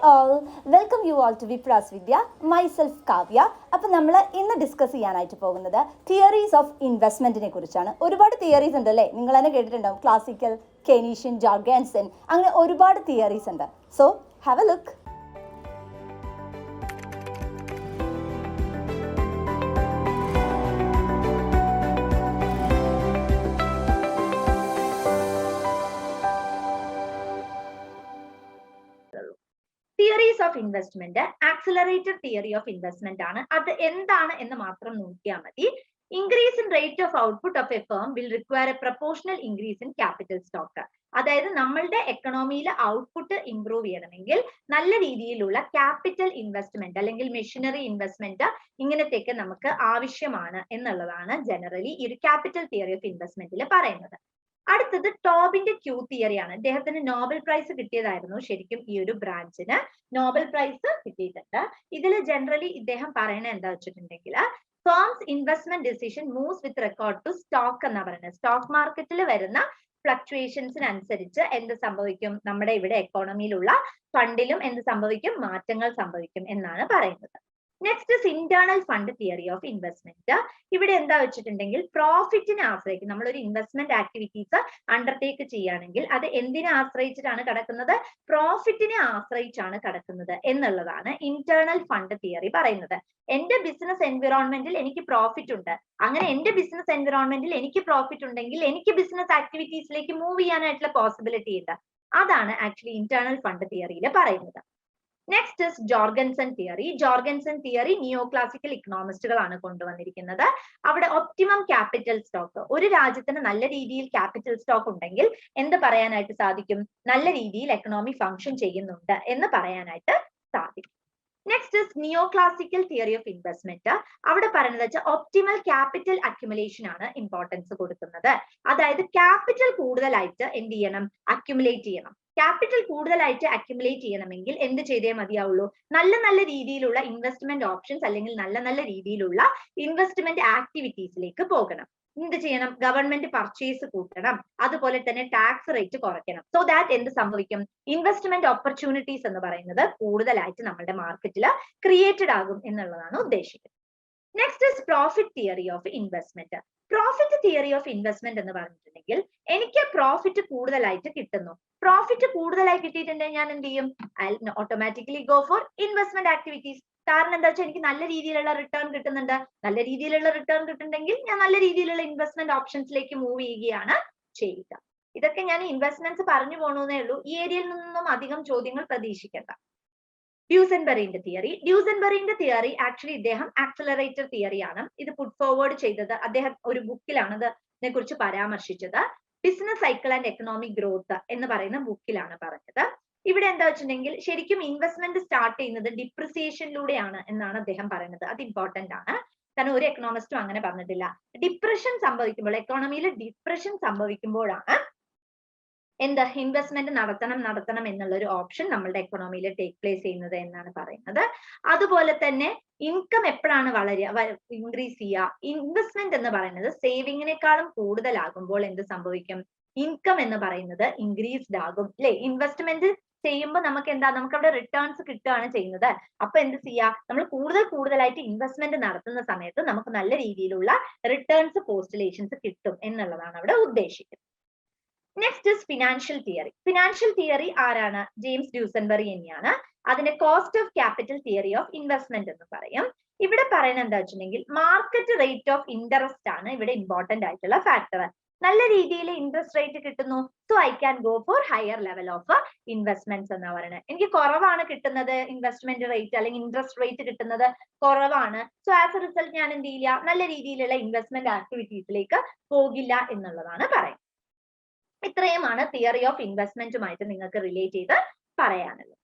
all, welcome you all to Vipras Vidya, myself Kavya. അപ്പോൾ നമ്മൾ ഇന്ന് ഡിസ്കസ് ചെയ്യാനായിട്ട് പോകുന്നത് തിയറീസ് ഓഫ് ഇൻവെസ്റ്റ്മെന്റിനെ കുറിച്ചാണ്. ഒരുപാട് തിയറീസ് ഉണ്ട് അല്ലേ, നിങ്ങൾ തന്നെ കേട്ടിട്ടുണ്ടാവും. ക്ലാസിക്കൽ, കെയ്നീഷ്യൻ, ജോർഗൻസൺ, അങ്ങനെ ഒരുപാട് തിയറീസ് ഉണ്ട്. So have A look. Theories of investment, accelerator theory of investment ആണ്. അത് എന്താണ് എന്ന് മാത്രം നോക്കിയാൽ മതി. Increase in rate of output of A firm will require A proportional increase in capital stock. അതായത് നമ്മളുടെ എക്കണോമിയിലെ ഔട്ട്പുട്ട് ഇംപ്രൂവ് ചെയ്യണമെങ്കിൽ നല്ല രീതിയിലുള്ള ക്യാപിറ്റൽ ഇൻവെസ്റ്റ്മെന്റ് അല്ലെങ്കിൽ മെഷീനറി ഇൻവെസ്റ്റ്മെന്റ് ഇങ്ങനത്തെയൊക്കെ നമുക്ക് ആവശ്യമാണ് എന്നുള്ളതാണ് ജനറലി ഈ ഒരു ക്യാപിറ്റൽ തിയറി ഓഫ് ഇൻവെസ്റ്റ്മെന്റിൽ പറയുന്നത്. അടുത്തത് ടോബിന്റെ ക്യൂ തിയറിയാണ്. അദ്ദേഹത്തിന് നോബൽ പ്രൈസ് കിട്ടിയതായിരുന്നു. ശരിക്കും ഈ ഒരു ബ്രാഞ്ചിന് നോബൽ പ്രൈസ് കിട്ടിയിട്ടുണ്ട്. ഇതിൽ ജനറലി ഇദ്ദേഹം പറയുന്നത് എന്താ വെച്ചിട്ടുണ്ടെങ്കിൽ, firms investment decision moves with record to stock എന്നാ പറയുന്നത്. സ്റ്റോക്ക് മാർക്കറ്റിൽ വരുന്ന ഫ്ലക്ച്വേഷൻസിനനുസരിച്ച് എന്ത് സംഭവിക്കും, നമ്മുടെ ഇവിടെ എക്കോണമിയിലുള്ള ഫണ്ടിലും എന്ത് സംഭവിക്കും, മാറ്റങ്ങൾ സംഭവിക്കും എന്നാണ് പറയുന്നത്. Next is internal fund theory of investment. ഇവിടെ എന്താ വെച്ചിട്ടുണ്ടെങ്കിൽ പ്രോഫിറ്റിനെ ആശ്രയിക്കും. നമ്മളൊരു ഇൻവെസ്റ്റ്മെന്റ് ആക്ടിവിറ്റീസ് അണ്ടർടേക്ക് ചെയ്യുകയാണെങ്കിൽ അത് എന്തിനെ ആശ്രയിച്ചിട്ടാണ് കിടക്കുന്നത്, പ്രോഫിറ്റിനെ ആശ്രയിച്ചാണ് കിടക്കുന്നത് എന്നുള്ളതാണ് ഇന്റേണൽ ഫണ്ട് തിയറി പറയുന്നത്. എന്റെ ബിസിനസ് എൻവിറോൺമെന്റിൽ എനിക്ക് പ്രോഫിറ്റ് ഉണ്ട്. അങ്ങനെ എന്റെ ബിസിനസ് എൻവിറോൺമെന്റിൽ എനിക്ക് പ്രോഫിറ്റ് ഉണ്ടെങ്കിൽ എനിക്ക് ബിസിനസ് ആക്ടിവിറ്റീസിലേക്ക് മൂവ് ചെയ്യാനായിട്ടുള്ള പോസിബിലിറ്റി ഉണ്ട്. അതാണ് ആക്ച്വലി ഇന്റേണൽ ഫണ്ട് തിയറിയിൽ പറയുന്നത്. Next is Jorgenson theory. Jorgenson theory neoclassical ഇക്കണോമിസ്റ്റുകളാണ് കൊണ്ടുവന്നിരിക്കുന്നത്. അവിടെ ഒപ്റ്റിമം ക്യാപിറ്റൽ സ്റ്റോക്ക്, ഒരു രാജ്യത്തിന് നല്ല രീതിയിൽ ക്യാപിറ്റൽ സ്റ്റോക്ക് ഉണ്ടെങ്കിൽ എന്ത് പറയാനായിട്ട് സാധിക്കും, നല്ല രീതിയിൽ എക്കണോമി ഫംഗ്ഷൻ ചെയ്യുന്നുണ്ട് എന്ന് പറയാനായിട്ട് സാധിക്കും. Next is neoclassical theory of investment. അവിടെ പറയുന്നത് വെച്ചാൽ ഒപ്റ്റിമൽ ക്യാപിറ്റൽ അക്യുമുലേഷൻ ആണ് ഇമ്പോർട്ടൻസ് കൊടുക്കുന്നത്. അതായത് ക്യാപിറ്റൽ കൂടുതലായിട്ട് എന്ത് ചെയ്യണം, അക്യുമുലേറ്റ് ചെയ്യണം. ക്യാപിറ്റൽ കൂടുതലായിട്ട് അക്യുമുലേറ്റ് ചെയ്യണമെങ്കിൽ എന്ത് ചെയ്തേ മതിയാവുള്ളൂ, നല്ല നല്ല രീതിയിലുള്ള ഇൻവെസ്റ്റ്മെന്റ് ഓപ്ഷൻസ് അല്ലെങ്കിൽ നല്ല നല്ല രീതിയിലുള്ള ഇൻവെസ്റ്റ്മെന്റ് ആക്ടിവിറ്റീസിലേക്ക് പോകണം. എന്ത് ചെയ്യണം, ഗവൺമെന്റ് പർച്ചേസ് കൂട്ടണം, അതുപോലെ തന്നെ ടാക്സ് റേറ്റ് കുറയ്ക്കണം. സോ ദാറ്റ് എന്ത് സംഭവിക്കും, ഇൻവെസ്റ്റ്മെന്റ് ഓപ്പർച്യൂണിറ്റീസ് എന്ന് പറയുന്നത് കൂടുതലായിട്ട് നമ്മുടെ മാർക്കറ്റിൽ ക്രിയേറ്റഡ് ആകും എന്നുള്ളതാണ് ഉദ്ദേശിക്കുന്നത്. Next is profit theory of investment. Profit theory of investment എന്ന് പറഞ്ഞിട്ടുണ്ടെങ്കിൽ എനിക്ക് പ്രോഫിറ്റ് കൂടുതലായിട്ട് കിട്ടുന്നു. പ്രോഫിറ്റ് കൂടുതലായി കിട്ടിയിട്ടുണ്ടെങ്കിൽ ഞാൻ എന്ത് ചെയ്യും, automatically go for investment activities. കാരണം എന്താ വെച്ചാൽ എനിക്ക് നല്ല രീതിയിലുള്ള റിട്ടേൺ കിട്ടുന്നുണ്ട്. നല്ല രീതിയിലുള്ള റിട്ടേൺ കിട്ടുന്നുണ്ടെങ്കിൽ ഞാൻ നല്ല രീതിയിലുള്ള ഇൻവെസ്റ്റ്മെന്റ് ഓപ്ഷൻസിലേക്ക് മൂവ് ചെയ്യുകയാണ് ചെയ്യുക. ഇതൊക്കെ ഞാൻ ഇൻവെസ്റ്റ്മെന്റ്സ് പറഞ്ഞു പോകണമെന്നേ ഉള്ളൂ. ഈ ഏരിയയിൽ നിന്നും അധികം ചോദ്യങ്ങൾ പ്രതീക്ഷിക്കേണ്ട. ഡ്യൂസൻബെറിന്റെ തിയറി. ഡ്യൂസൻബെറിന്റെ തിയറി ആക്ച്വലി ഇദ്ദേഹം ആക്സലറേറ്റർ തിയറിയാണ് ഇത് പുട്ട് ഫോർവേഡ് ചെയ്തത്. അദ്ദേഹം ഒരു ബുക്കിലാണ് ഇതിനെ കുറിച്ച് പരാമർശിച്ചത്. Business cycle and economic growth എന്ന് പറയുന്ന ബുക്കിലാണ് പറഞ്ഞത്. ഇവിടെ എന്താ വെച്ചിട്ടുണ്ടെങ്കിൽ ശരിക്കും ഇൻവെസ്റ്റ്മെന്റ് സ്റ്റാർട്ട് ചെയ്യുന്നത് ഡിപ്രിസിയേഷനിലൂടെയാണ് എന്നാണ് അദ്ദേഹം പറയുന്നത്. അത് ഇമ്പോർട്ടന്റ് ആണ്, കാരണം ഒരു എക്കണോമിസ്റ്റും അങ്ങനെ പറഞ്ഞിട്ടില്ല. ഡിപ്രഷൻ സംഭവിക്കുമ്പോൾ, എക്കോണമിയിൽ ഡിപ്രഷൻ സംഭവിക്കുമ്പോഴാണ് എന്ത് ഇൻവെസ്റ്റ്മെന്റ് നടത്തണം എന്നുള്ള ഒരു ഓപ്ഷൻ നമ്മളുടെ എക്കണോമിയിൽ ടേക്ക് പ്ലേസ് ചെയ്യുന്നത് എന്നാണ് പറയുന്നത്. അതുപോലെ തന്നെ ഇൻകം എപ്പോഴാണ് ഇൻക്രീസ് ചെയ്യുക, ഇൻവെസ്റ്റ്മെന്റ് എന്ന് പറയുന്നത് സേവിങ്ങിനേക്കാളും കൂടുതലാകുമ്പോൾ എന്ത് സംഭവിക്കും, ഇൻകം എന്ന് പറയുന്നത് ഇൻക്രീസ്ഡ് ആകും അല്ലെ. ഇൻവെസ്റ്റ്മെന്റ് ചെയ്യുമ്പോൾ നമുക്ക് എന്താ, നമുക്ക് അവിടെ റിട്ടേൺസ് കിട്ടുകയാണ് ചെയ്യുന്നത്. അപ്പൊ എന്ത് ചെയ്യാ, നമ്മൾ കൂടുതലായിട്ട് ഇൻവെസ്റ്റ്മെന്റ് നടത്തുന്ന സമയത്ത് നമുക്ക് നല്ല രീതിയിലുള്ള റിട്ടേൺസ് പോസ്റ്റുലേഷൻസ് കിട്ടും എന്നുള്ളതാണ് അവിടെ ഉദ്ദേശിക്കുന്നത്. Next is financial theory. Financial theory ആരാണ്, ജെയിംസ് ഡ്യൂസൻബെറി തന്നെയാണ്. അതിന്റെ cost of capital theory of investment എന്ന് പറയും. ഇവിടെ പറയുന്നത് എന്താ വെച്ചിട്ടുണ്ടെങ്കിൽ മാർക്കറ്റ് റേറ്റ് ഓഫ് ഇൻട്രസ്റ്റ് ആണ് ഇവിടെ ഇമ്പോർട്ടന്റ് ആയിട്ടുള്ള ഫാക്ടർ. നല്ല രീതിയിൽ ഇൻട്രസ്റ്റ് റേറ്റ് കിട്ടുന്നു, so I can go for higher level of investments എന്നാ പറയുന്നത്. എനിക്ക് കുറവാണ് കിട്ടുന്നത് ഇൻവെസ്റ്റ്മെന്റ് റേറ്റ് അല്ലെങ്കിൽ ഇൻട്രസ്റ്റ് റേറ്റ് കിട്ടുന്നത് കുറവാണ്, സോ ആസ് എ റിസൾട്ട് ഞാൻ എന്ത് ചെയ്യില്ല, നല്ല രീതിയിലുള്ള ഇൻവെസ്റ്റ്മെന്റ് ആക്ടിവിറ്റീസിലേക്ക് പോകില്ല എന്നുള്ളതാണ് പറയുന്നത്. ഇത്രയുമാണ് തിയറി ഓഫ് ഇൻവെസ്റ്റ്മെന്റുമായിട്ട് നിങ്ങൾക്ക് റിലേറ്റ് ചെയ്ത് പറയാനുള്ളത്.